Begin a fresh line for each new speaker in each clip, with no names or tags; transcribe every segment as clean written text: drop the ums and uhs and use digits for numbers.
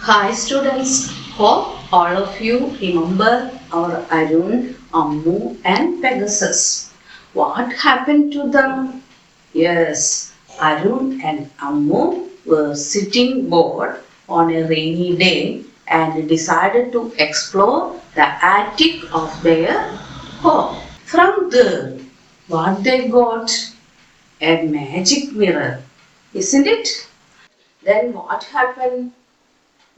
Hi students, hope all of you remember our Arun, Ammu and Pegasus. What happened to them? Yes, Arun and Ammu were sitting bored on a rainy day and decided to explore the attic of their home. From there, what they got? A magic mirror, isn't it? Then what happened?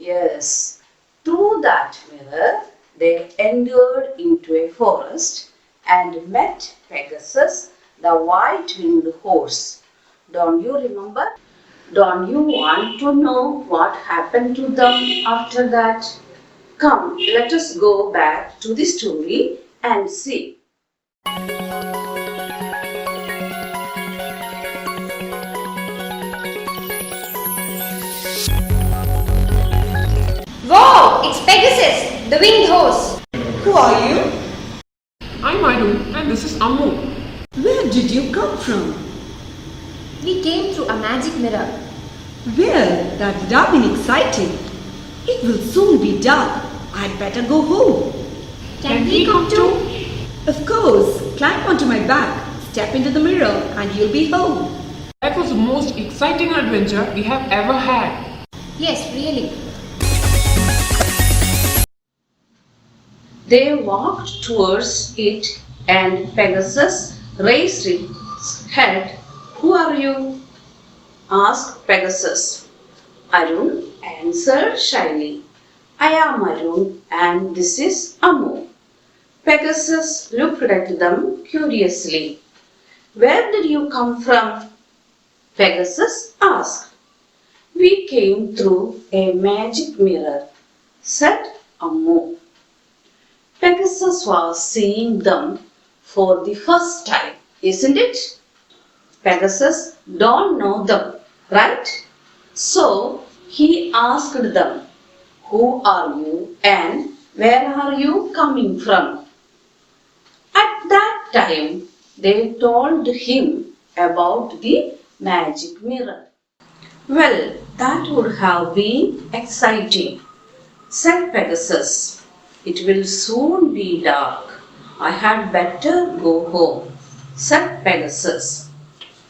Yes, through that mirror they entered into a forest and met Pegasus, the white-winged horse. Don't you remember? Don't you want to know what happened to them after that? Come, let us go back to the story and see.
Wow! It's Pegasus, the winged horse.
Who are you?
I'm Arun and this is Ammu.
Where did you come from?
We came through a magic mirror.
Well, that would have been exciting. It will soon be dark. I'd better go home.
Can we come too?
Of course, climb onto my back, step into the mirror, and you'll be home.
That was the most exciting adventure we have ever had.
Yes, really.
They walked towards it and Pegasus raised its head. Who are you? Asked Pegasus. Arun answered shyly. I am Arun and this is Ammu. Pegasus looked at them curiously. Where did you come from? Pegasus asked. We came through a magic mirror, said Ammu. Pegasus was seeing them for the first time, isn't it? Pegasus don't know them, right? So he asked them, who are you and where are you coming from? At that time, they told him about the magic mirror. Well, that would have been exciting, said Pegasus. It will soon be dark. I had better go home, said Pegasus.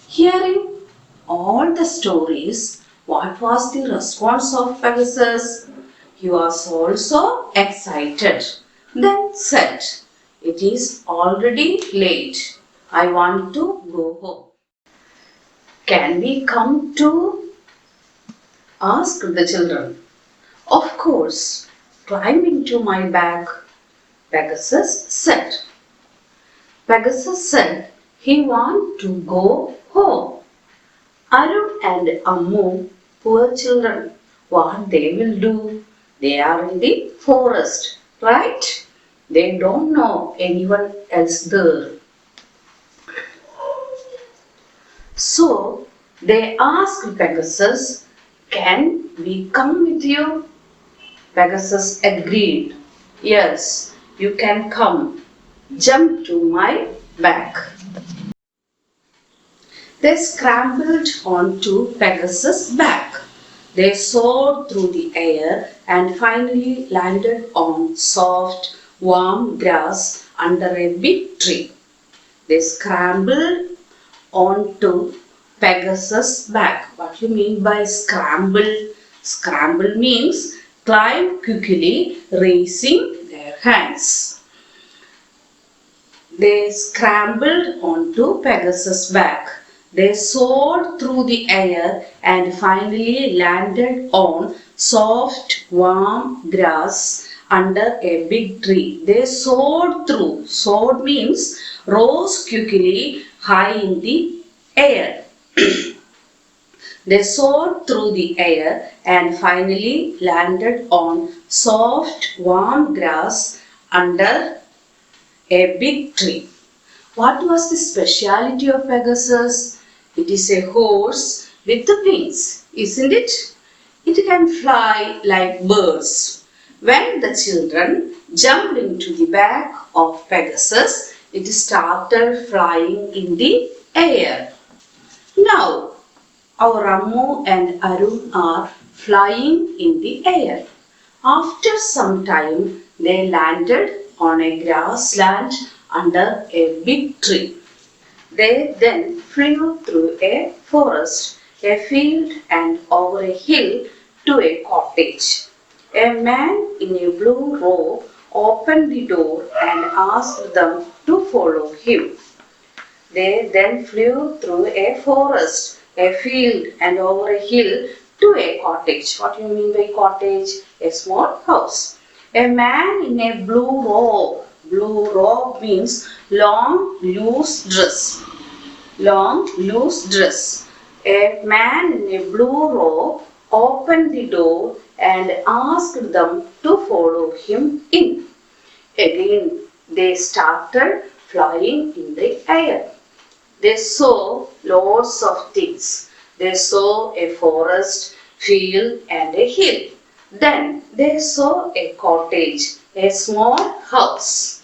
Hearing all the stories, what was the response of Pegasus? He was also excited. Then said, it is already late. I want to go home. Can we come too? Asked the children. Of course. Climb into my back, Pegasus said. Pegasus said he wanted to go home. Arun and Ammu, poor children, what they will do? They are in the forest, right? They don't know anyone else there. So they asked Pegasus, can we come with you? Pegasus agreed. Yes, you can come. Jump to my back. They scrambled onto Pegasus' back. They soared through the air and finally landed on soft, warm grass under a big tree. They scrambled onto Pegasus' back. What do you mean by scramble? Scramble means climb quickly, raising their hands. They scrambled onto Pegasus' back. They soared through the air and finally landed on soft, warm grass under a big tree. They soared through. Soared means rose quickly high in the air. They soared through the air and finally landed on soft, warm grass under a big tree. What was the speciality of Pegasus? It is a horse with the wings, isn't it? It can fly like birds. When the children jumped into the back of Pegasus, it started flying in the air. Now, our Ammu and Arun are flying in the air. After some time, they landed on a grassland under a big tree. They then flew through a forest, a field, and over a hill to a cottage. A man in a blue robe opened the door and asked them to follow him. They then flew through a forest, a field, and over a hill to a cottage. What do you mean by cottage? A small house. A man in a blue robe. Blue robe means long, loose dress. Long, loose dress. A man in a blue robe opened the door and asked them to follow him in. Again, they started flying in the air. They saw lots of things. They saw a forest, field, and a hill. Then they saw a cottage, a small house.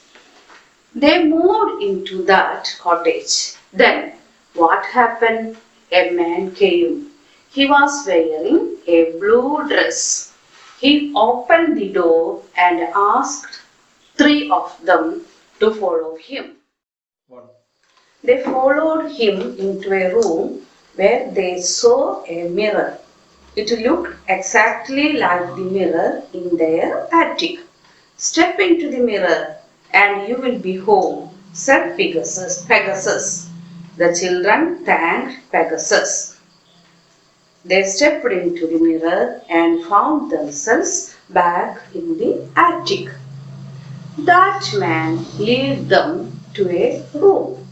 They moved into that cottage. Then what happened? A man came. He was wearing a blue dress. He opened the door and asked three of them to follow him. They followed him into a room where they saw a mirror. It looked exactly like the mirror in their attic. Step into the mirror and you will be home, said Pegasus. The children thanked Pegasus. They stepped into the mirror and found themselves back in the attic. That man led them to a room.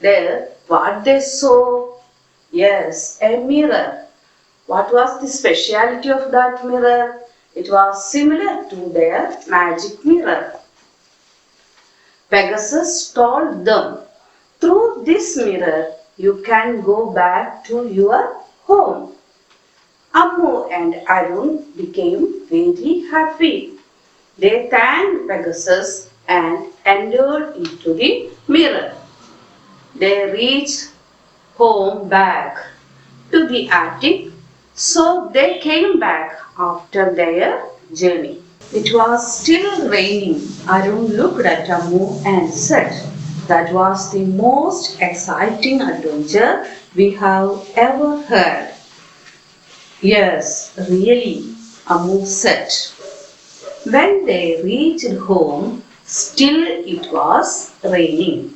There, what they saw? Yes, a mirror. What was the speciality of that mirror? It was similar to their magic mirror. Pegasus told them, through this mirror, you can go back to your home. Ammu and Arun became very happy. They thanked Pegasus and entered into the mirror. They reached home back to the attic, so they came back after their journey. It was still raining. Arun looked at Ammu and said, that was the most exciting adventure we have ever had. Yes, really, Ammu said. When they reached home, still it was raining.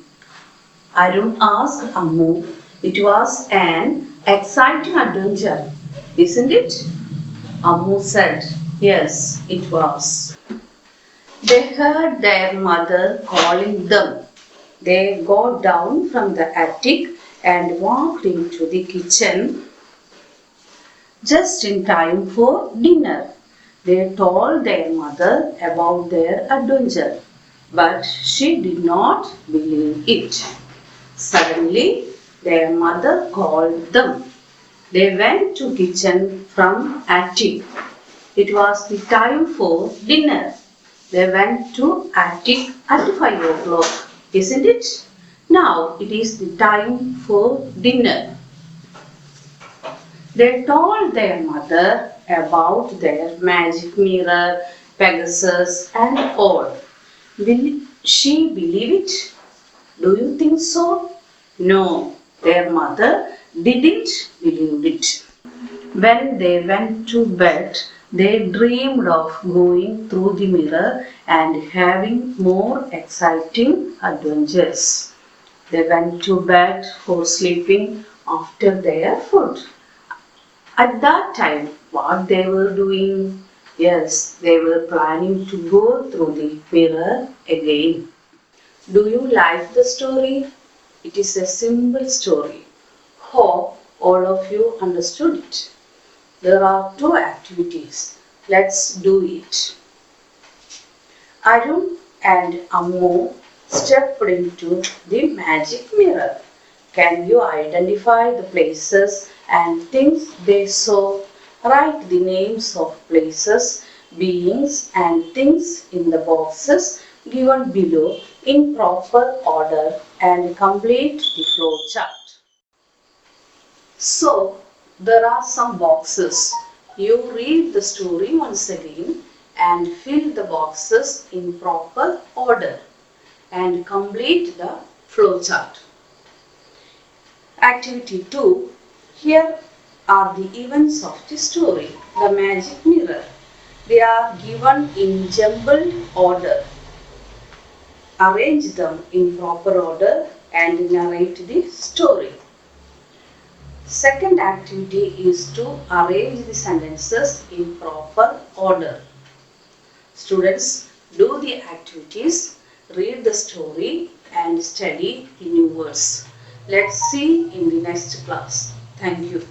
Arun asked Ammu, it was an exciting adventure, isn't it? Ammu said, yes, it was. They heard their mother calling them. They got down from the attic and walked into the kitchen just in time for dinner. They told their mother about their adventure, but she did not believe it. Suddenly, their mother called them. They went to kitchen from attic. It was the time for dinner. They went to attic at 5 o'clock, isn't it? Now it is the time for dinner. They told their mother about their magic mirror, Pegasus, and all. Will she believe it? Do you think so? No, their mother didn't believe it. When they went to bed, they dreamed of going through the mirror and having more exciting adventures. They went to bed for sleeping after their food. At that time, what they were doing? Yes, they were planning to go through the mirror again. Do you like the story? It is a simple story. Hope all of you understood it. There are 2 activities. Let's do it. Arun and Ammu stepped into the magic mirror. Can you identify the places and things they saw? Write the names of places, beings and things in the boxes given below in proper order and complete the flow chart. So, There are some boxes. You read the story once again and fill the boxes in proper order and complete the flowchart. Activity 2. Here are the events of the story. The magic mirror. They are given in jumbled order. Arrange them in proper order and narrate the story. Second activity is to arrange the sentences in proper order. Students, do the activities, read the story and study the new words. Let's see in the next class. Thank you.